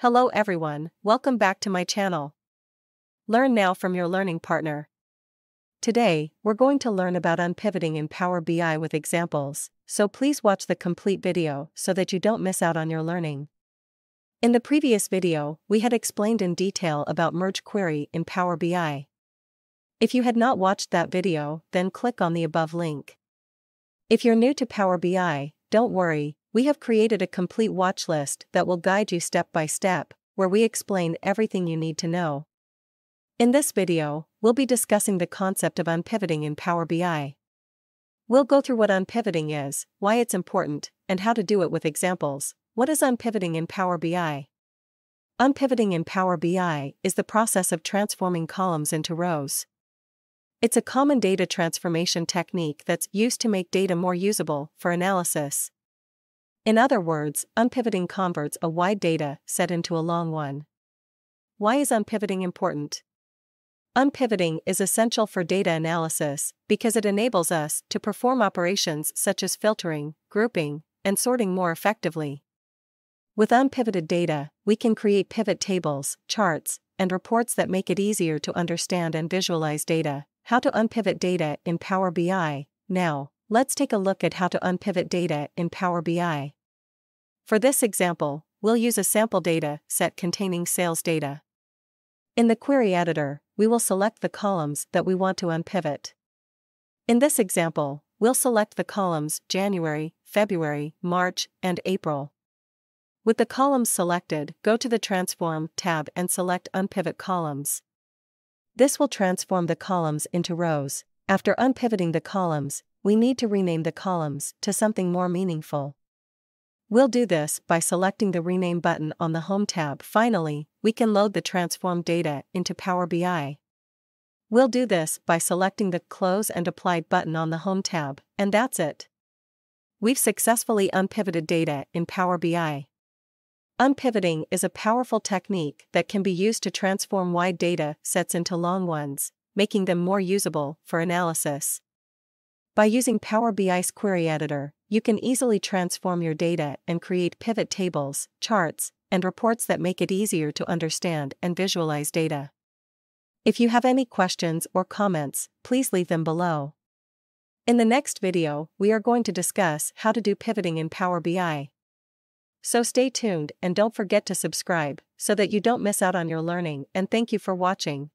Hello everyone, welcome back to my channel. Learn now from your learning partner. Today, we're going to learn about unpivoting in Power BI with examples, so please watch the complete video so that you don't miss out on your learning. In the previous video, we had explained in detail about merge query in Power BI. If you had not watched that video, then click on the above link. If you're new to Power BI, don't worry, we have created a complete watch list that will guide you step by step, where we explain everything you need to know. In this video, we'll be discussing the concept of unpivoting in Power BI. We'll go through what unpivoting is, why it's important, and how to do it with examples. What is unpivoting in Power BI? Unpivoting in Power BI is the process of transforming columns into rows. It's a common data transformation technique that's used to make data more usable for analysis. In other words, unpivoting converts a wide data set into a long one. Why is unpivoting important? Unpivoting is essential for data analysis because it enables us to perform operations such as filtering, grouping, and sorting more effectively. With unpivoted data, we can create pivot tables, charts, and reports that make it easier to understand and visualize data. How to unpivot data in Power BI. Now, let's take a look at how to unpivot data in Power BI. For this example, we'll use a sample data set containing sales data. In the query editor, we will select the columns that we want to unpivot. In this example, we'll select the columns January, February, March, and April. With the columns selected, go to the Transform tab and select Unpivot Columns. This will transform the columns into rows. After unpivoting the columns, we need to rename the columns to something more meaningful. We'll do this by selecting the Rename button on the Home tab. Finally, we can load the transformed data into Power BI. We'll do this by selecting the Close and Applied button on the Home tab, and that's it. We've successfully unpivoted data in Power BI. Unpivoting is a powerful technique that can be used to transform wide data sets into long ones, making them more usable for analysis. By using Power BI's query editor, you can easily transform your data and create pivot tables, charts, and reports that make it easier to understand and visualize data. If you have any questions or comments, please leave them below. In the next video, we are going to discuss how to do pivoting in Power BI. So stay tuned and don't forget to subscribe so that you don't miss out on your learning, and thank you for watching.